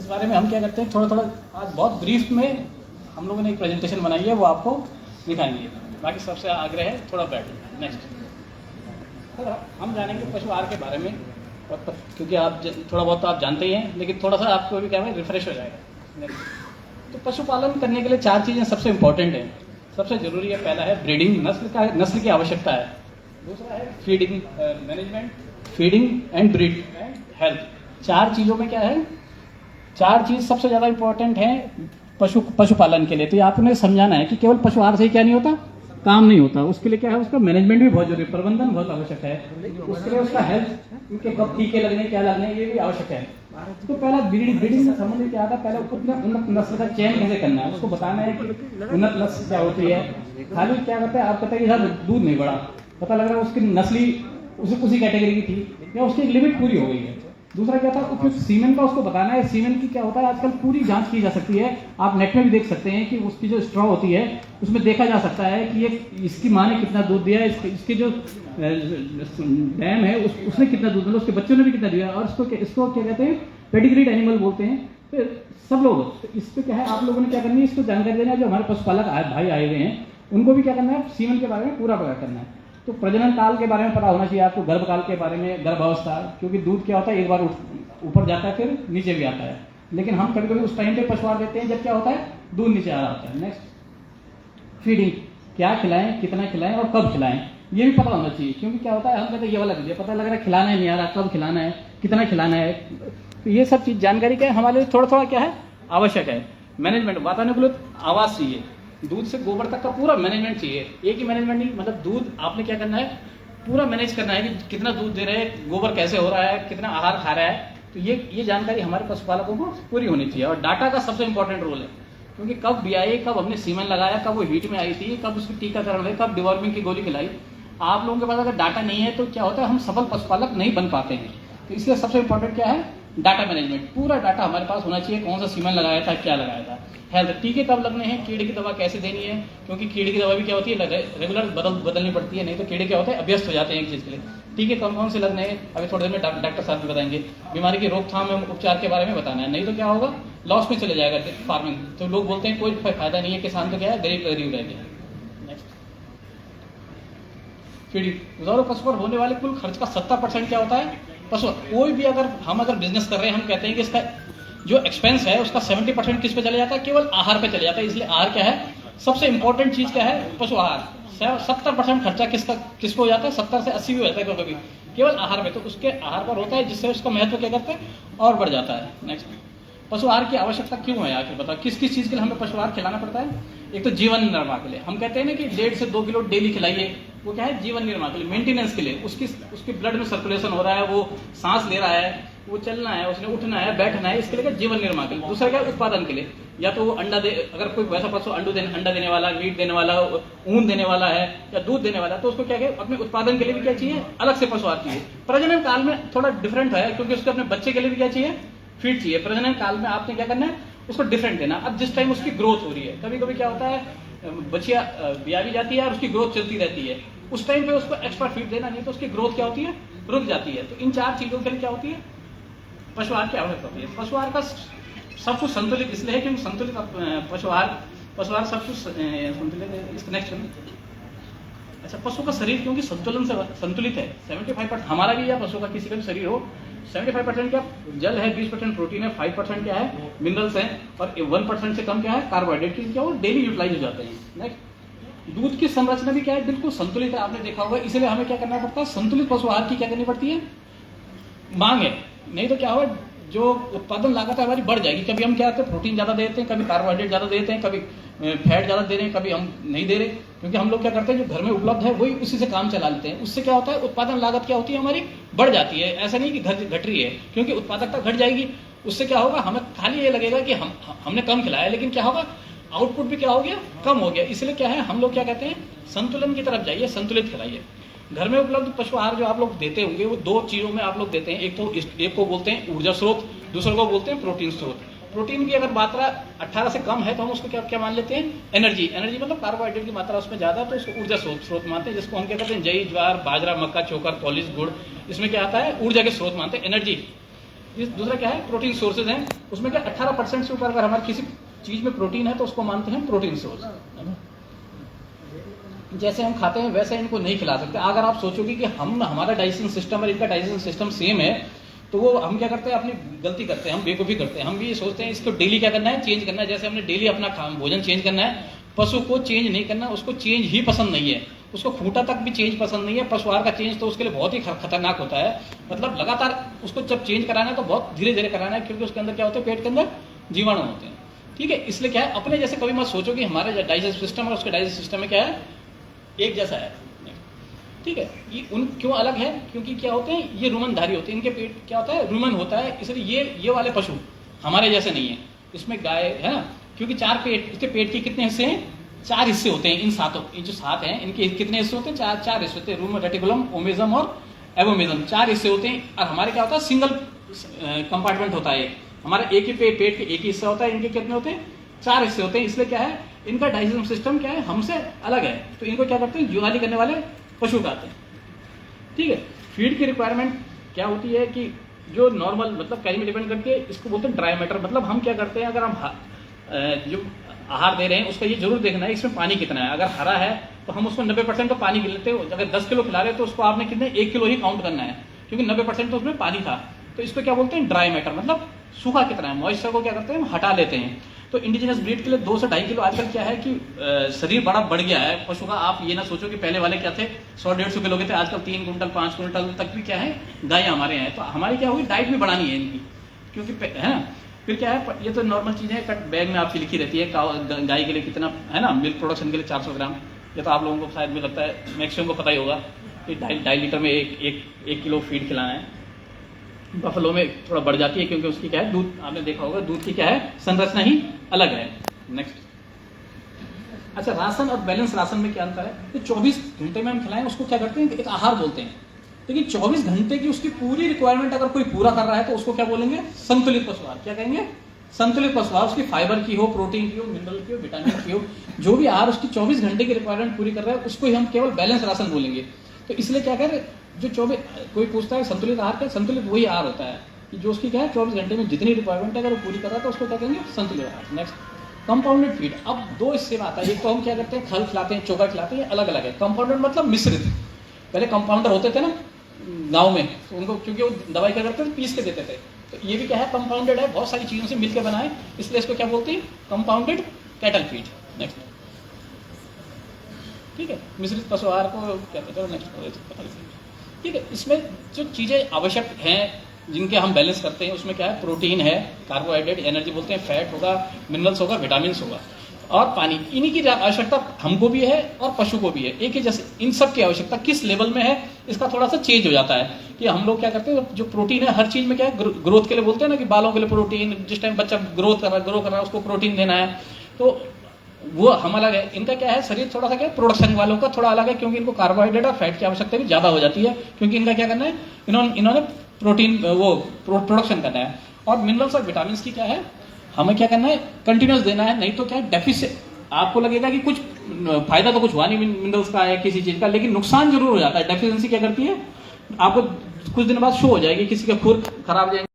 बारे में हम क्या करते हैं, थोड़ा थोड़ा आज बहुत ब्रीफ में हम लोगों ने एक प्रेजेंटेशन बनाई है, वो आपको दिखाएंगे। बाकी सबसे आग्रह है थोड़ा बैठ। नेक्स्ट हम जानेंगे पशु आहार के बारे में, क्योंकि आप थोड़ा बहुत तो आप जानते ही हैं, लेकिन थोड़ा सा आपको भी क्या है रिफ्रेश हो जाएगा। नेक्स्ट तो पशुपालन करने के लिए 4 चीज़ें सबसे इंपॉर्टेंट हैं, सबसे ज़रूरी है। पहला है ब्रीडिंग, नस्ल की आवश्यकता है। दूसरा है feeding management, feeding and breed and health. 4 चीज़ों में क्या है, 4 चीज़ सबसे ज़्यादा इंपॉर्टेंट है पशुपालन के लिए। तो ये आपने समझाना है कि केवल पशु आहार से ही क्या नहीं होता, काम नहीं होता। उसके लिए क्या है, उसका मैनेजमेंट भी बहुत जरूरी है, प्रबंधन बहुत आवश्यक है। उसके लिए उसका हेल्थ, उनके कब टीके लगने, क्या लगने, ये भी आवश्यक है। तो पहला ब्रीडिंग से संबंधित क्या था, पहले उन्नत नस्ल का चयन कैसे करना है, उसको बताना है कि उन्नत नस्ल क्या होती है। खाली क्या करता है, आप कहते हैं कि दूध नहीं बढ़ा, पता लग रहा है उसकी नस्ली उसी कैटेगरी की थी या उसकी एक लिमिट पूरी हो गई है। दूसरा क्या था, उपयुक्त सीमेन का उसको बताना है। सीमेन की क्या होता है, आजकल पूरी जांच की जा सकती है, आप नेट में भी देख सकते हैं कि उसकी जो स्ट्रॉ होती है उसमें देखा जा सकता है कि ये इसकी माँ ने कितना दूध दिया, इसके जो डैम है उसने कितना दूध, मतलब उसके बच्चों ने भी कितना दिया। और इसको क्या कहते हैं, पेडिग्रीड एनिमल बोलते हैं। तो सब लोग तो इस पर क्या है, आप लोगों ने क्या करनी है, इसको जानकारी देना है। जो हमारे पशुपालक भाई आए हुए हैं उनको भी क्या करना है, सीमेन के बारे में पूरा पता करना है। तो प्रजनन काल के बारे में पता होना चाहिए आपको, गर्भकाल के बारे में, गर्भावस्था, क्योंकि दूध क्या होता है एक बार ऊपर जाता है फिर नीचे भी आता है, लेकिन हम कभी कभी उस टाइम पे पशु आहार देते हैं जब क्या होता है, दूध नीचे आ रहा होता है। नेक्स्ट फीडिंग, क्या खिलाएं, कितना खिलाएं और कब खिलाएं, ये भी पता होना चाहिए। क्योंकि क्या होता है, हम कहते हैं ये वाला दीजिए, पता लग रहा है खिलाना है नहीं आ रहा, कब खिलाना है, कितना खिलाना है। तो ये सब चीज जानकारी क्या है हमारे लिए थोड़ा थोड़ा क्या है आवश्यक है। मैनेजमेंट, वातानुकूलित आवास चाहिए, दूध से गोबर तक का पूरा मैनेजमेंट चाहिए। एक ही मैनेजमेंट नहीं, मतलब दूध आपने क्या करना है, पूरा मैनेज करना है कि कितना दूध दे रहे हैं, गोबर कैसे हो रहा है, कितना आहार खा रहा है। तो ये जानकारी हमारे पशुपालकों को पूरी होनी चाहिए। और डाटा का सबसे इंपॉर्टेंट रोल है, क्योंकि कब बियाई, कब हमने सीमेन लगाया, कब वो हीट में आई थी, कब उसकी टीकाकरण हुए, कब डिवॉर्मिंग की गोली खिलाई। आप लोगों के पास अगर डाटा नहीं है तो क्या होता है, हम सफल पशुपालक नहीं बन पाते हैं। तो इसलिए सबसे इंपॉर्टेंट क्या है, डाटा मैनेजमेंट। पूरा डाटा हमारे पास होना चाहिए, कौन सा सीमेन लगाया था, क्या लगाया था। हेल्थ, टीके कब लगने हैं, कीड़े की दवा कैसे देनी है, क्योंकि कीड़े की दवा भी क्या होती है रेगुलर बदलनी पड़ती है, नहीं तो कीड़े क्या होते हैं अभ्यस्त हो जाते हैं एक चीज़ के लिए। टीके कौन से लगने हैं, अभी थोड़ी देर में डॉक्टर साहब भी बताएंगे। बीमारी की रोकथाम एवं उपचार के बारे में बताना है, नहीं तो क्या होगा, लॉस में चले जाएगा फार्मिंग। तो लोग बोलते हैं कोई फायदा नहीं है, किसान तो क्या है गरीब गरीब रह गया। नेक्स्ट फीडिंग, दुधारू पशु पर होने वाले कुल खर्च का 70% क्या होता है, पशु। कोई भी अगर बिजनेस कर रहे हैं, हम कहते हैं कि इसका जो एक्सपेंस है उसका 70% किस पे चले जाता है, केवल आहार पे चले जाता है। इसलिए आहार क्या है, सबसे इंपॉर्टेंट चीज क्या है, पशु आहार। 70% खर्चा किसको हो जाता है, 70 से 80 भी होता है कभी केवल आहार में। तो उसके आहार पर होता है, जिससे उसका महत्व क्या करता है और बढ़ जाता है। नेक्स्ट, पशु आहार की आवश्यकता क्यों है आखिर बताओ, किस किस चीज के लिए हमें पशु आहार खिलाना पड़ता है। एक तो जीवन निर्वाह के लिए, हम कहते हैं ना कि 1.5 से 2 किलो डेली खिलाइए, वो क्या है, जीवन निर्वाह के लिए, मेंटेनेंस के लिए। उसके ब्लड में सर्कुलेशन हो रहा है, वो सांस ले रहा है, वो चलना है, उसने उठना है, बैठना है, इसके लिए क्या, जीवन निर्माण के लिए। दूसरा क्या, उत्पादन के लिए, या तो वो अंडा दे, अगर कोई वैसा पशु अंडा देने वाला, मीट देने वाला, ऊन देने वाला है या दूध देने वाला है, तो उसको क्या है, अपने उत्पादन के लिए भी क्या चाहिए, अलग से पशु आहार चाहिए। प्रजनन काल में थोड़ा डिफरेंट है, क्योंकि उसके अपने बच्चे के लिए भी क्या चाहिए, फीड चाहिए। प्रजनन काल में आपने क्या करना है, उसको डिफरेंट देना। अब जिस टाइम उसकी ग्रोथ हो रही है, कभी कभी क्या होता है, बच्चियां ब्याह भी जाती है और उसकी ग्रोथ चलती रहती है, उस टाइम पे उसको एक्स्ट्रा फीड देना, नहीं तो उसकी ग्रोथ क्या होती है, रुक जाती है। तो इन 4 चीजों के लिए क्या होती है, पशु आहार की आवश्यकता होती है। पशु आहार का सब कुछ संतुलित इसलिए है क्योंकि संतुलित पशु आहार सब कुछ संतुलित है। इसको नेक्स्ट अच्छा, पशु का शरीर क्योंकि संतुलित है, 75% हमारा भी या पशु का किसी का भी शरीर हो, 75% क्या जल है, 20% प्रोटीन है, 5% क्या है मिनरल्स हैं, और 1% से कम क्या है कार्बोहाइड्रेट की, क्या वो डेली यूटिलाइज हो जाते हैं। नेक्स्ट, दूध की संरचना भी क्या है, बिल्कुल संतुलित है, आपने देखा होगा। इसलिए हमें क्या करना पड़ता है, संतुलित पशु आहार की क्या करनी पड़ती है, मांग है। नहीं तो क्या होगा, जो उत्पादन लागत है हमारी बढ़ जाएगी। कभी हम क्या करते हैं, प्रोटीन ज्यादा देते हैं, कभी कार्बोहाइड्रेट ज्यादा देते हैं, कभी फैट ज्यादा दे रहे हैं, कभी हम नहीं दे रहे, क्योंकि हम लोग क्या करते हैं, जो घर में उपलब्ध है वही उसी से काम चला लेते हैं। उससे क्या होता है, उत्पादन लागत क्या होती है, हमारी बढ़ जाती है। ऐसा नहीं कि घट रही है, क्योंकि उत्पादकता घट जाएगी। उससे क्या होगा, हमें खाली ये लगेगा कि हमने कम खिलाया, लेकिन क्या होगा, आउटपुट भी क्या हो गया, कम हो गया। इसलिए क्या है, हम लोग क्या कहते हैं, संतुलन की तरफ जाइए, संतुलित खिलाइए। घर में उपलब्ध पशु आहार जो आप लोग देते होंगे, वो 2 चीजों में आप लोग देते हैं। एक को बोलते हैं ऊर्जा स्रोत, दूसरे को बोलते हैं प्रोटीन स्रोत। प्रोटीन की अगर मात्रा 18 से कम है तो हम उसको क्या मान लेते हैं, एनर्जी मतलब कार्बोहाइड्रेट की मात्रा उसमें ज्यादा है तो उसको ऊर्जा स्रोत मानते हैं, जिसको हम क्या करते हैं, जई, ज्वार, बाजरा, मक्का, चोकर, पॉलिश, गुड़, इसमें क्या आता है, ऊर्जा के स्रोत मानते हैं, एनर्जी। इस दूसरा क्या है, प्रोटीन सोर्सेज हैं, उसमें क्या 18% से ऊपर अगर हमारे किसी चीज में प्रोटीन है तो उसको मानते हैं प्रोटीन सोर्स। जैसे हम खाते हैं वैसे इनको नहीं खिला सकते। अगर आप सोचोगे कि हमारा डाइजेशन सिस्टम और इनका डाइजेशन सिस्टम सेम है, तो वो हम क्या करते हैं, अपनी गलती करते हैं, हम बेवकूफ़ी करते हैं। हम भी सोचते हैं इसको डेली क्या करना है, चेंज करना है। जैसे हमने डेली अपना भोजन चेंज करना है, पशु को चेंज नहीं करना, उसको चेंज ही पसंद नहीं है, उसको खूंटा तक भी चेंज पसंद नहीं है। पशु आहार का चेंज तो उसके लिए बहुत ही खतरनाक होता है। मतलब लगातार उसको जब चेंज कराना है तो बहुत धीरे धीरे कराना है, क्योंकि उसके अंदर क्या होता है, पेट के अंदर जीवाणु होते हैं। ठीक है, इसलिए क्या है, अपने जैसे कभी मत सोचो कि हमारे डाइजेस्ट सिस्टम और उसके डाइजेस्ट सिस्टम में क्या है, एक जैसा है। ठीक है, ये उन क्यों अलग है, क्योंकि क्या होते हैं, ये रुमनधारी होते हैं, इनके पेट क्या होता है, रुमन होता है। इसलिए ये वाले पशु हमारे जैसे नहीं है। इसमें गाय है ना, क्योंकि चार पेट, इसके पेट के कितने हिस्से हैं, 4 हिस्से होते हैं। इन सातों, ये जो 7 हैं, इनके कितने हिस्से होते हैं, 4 हिस्से होते हैं। रूम, रेटिकुलम, ओमेजम और एबोमेजम, 4 हिस्से होते हैं। और हमारे क्या होता है, सिंगल कंपार्टमेंट होता है। हमारा एक ही पेट के एक ही हिस्सा होता है, इनके कितने होते हैं, 4 हिस्से होते हैं। इसलिए क्या है, इनका डाइजेशन सिस्टम क्या है, हमसे अलग है। तो इनको क्या करते हैं, जुगाली करने वाले पशु कहते हैं। ठीक है, फीड की रिक्वायरमेंट क्या होती है कि जो नॉर्मल, मतलब कैरी में डिपेंड करके, इसको बोलते हैं ड्राई मैटर। मतलब हम क्या करते हैं, अगर हम जो आहार दे रहे हैं उसका ये जरूर देखना है इसमें पानी कितना है। अगर हरा है तो हम उसको 90% तो पानी लेते हो। अगर 10 किलो खिला रहे तो उसको आपने कितने, 1 किलो ही काउंट करना है, क्योंकि 90% तो उसमें पानी था। तो इसको क्या बोलते हैं, ड्राई मैटर। मतलब सूखा कितना है, मॉइस्चर को क्या करते हैं, हम हटा लेते हैं। तो इंडिजिनस ब्रीड के लिए 2 से 2.5 किलो आजकल क्या है कि शरीर बड़ा बढ़ गया है पशु का। आप ये ना सोचो कि पहले वाले क्या थे, 100-150 किलो के थे, आजकल 3 कुंटल 5 कुंटल तक भी क्या है, गाय हमारे हैं। तो हमारी क्या होगी, डाइट भी बढ़ानी है इनकी, क्योंकि है ना। फिर क्या है, ये तो नॉर्मल चीज़ें हैं, कट बैग में आपकी लिखी रहती है, गाय के लिए कितना है ना, मिल्क प्रोडक्शन के लिए 400 ग्राम। ये तो आप लोगों को शायद मुझे लगता है मैक्सिमम को पता ही होगा कि 2.5 लीटर में एक किलो फीड खिलाना है। बफलो में थोड़ा बढ़ जाती है, क्योंकि उसकी क्या है, दूध आपने देखा होगा, दूध की क्या है, संरचना ही अलग है। नेक्स्ट, अच्छा, राशन और बैलेंस राशन में क्या अंतर है। तो 24 घंटे में हम खिलाएं उसको क्या करते हैं, एक आहार बोलते हैं। लेकिन 24 घंटे की उसकी पूरी रिक्वायरमेंट अगर कोई पूरा कर रहा है तो उसको क्या बोलेंगे, संतुलित पशु आहार। क्या कहेंगे, संतुलित पशु आहार। उसकी फाइबर की हो, प्रोटीन की हो, मिनरल की हो, विटामिन की हो, जो भी आहार उसकी 24 घंटे की रिक्वायरमेंट पूरी कर रहा है उसको ही हम केवल बैलेंस राशन बोलेंगे। तो इसलिए क्या करें, जो 24, कोई पूछता है संतुलित आहार क्या, संतुलित वही आहार होता है कि जो उसकी क्या है, 24 घंटे में जितनी रिक्वायरमेंट है अगर वो पूरी कर रहा है तो उसको क्या कहेंगे, संतुलित आहार। Next, compounded feed. अब 2 हिस्से में आता है। एक तो हम क्या करते हैं, खल खिलाते हैं, चोकर खिलाते हैं, अलग अलग है। कंपाउंडेड मतलब मिश्रित। पहले कंपाउंडर होते थे ना गाँव में, तो उनको क्योंकि वो दवाई क्या करते थे, पीस के देते थे। तो ये भी क्या है, कंपाउंडेड है, बहुत सारी चीज़ों से मिलकर बनाए, इसलिए इसको क्या बोलते हैं, कंपाउंडेड कैटल फीड। नेक्स्ट, ठीक है, मिश्रित पशु आहार को कहते हैं। नेक्स्ट, ठीक है, इसमें जो चीज़ें आवश्यक हैं जिनके हम बैलेंस करते हैं उसमें क्या है, प्रोटीन है, कार्बोहाइड्रेट, एनर्जी बोलते हैं, फैट होगा, मिनरल्स होगा, विटामिन होगा और पानी। इन्हीं की आवश्यकता हमको भी है और पशु को भी है, एक ही जैसे। इन सब की आवश्यकता किस लेवल में है इसका थोड़ा सा चेंज हो जाता है कि हम लोग क्या करते हैं, जो प्रोटीन है हर चीज़ में क्या है, ग्रोथ के लिए बोलते हैं ना कि बालों के लिए प्रोटीन, जिस टाइम बच्चा ग्रो कर रहा है उसको प्रोटीन देना है, तो वो हम अलग है। इनका क्या है, शरीर थोड़ा सा क्या, प्रोडक्शन वालों का थोड़ा अलग है, क्योंकि इनको कार्बोहाइड्रेट और फैट की आवश्यकता भी ज़्यादा हो जाती है, क्योंकि इनका क्या करना है, इन्होंने प्रोटीन वो प्रोडक्शन करना है। और मिनरल्स और विटामिन की क्या है, हमें क्या करना है, कंटिन्यूस देना है, नहीं तो क्या है, डेफिसिट। आपको लगेगा कि कुछ फायदा तो कुछ हुआ नहीं मिनरल्स का है किसी चीज़ का, लेकिन नुकसान जरूर हो जाता है। डेफिशिएंसी क्या करती है, आपको कुछ दिन बाद शो हो जाएगी, किसी का खुर खराब हो जाएंगे।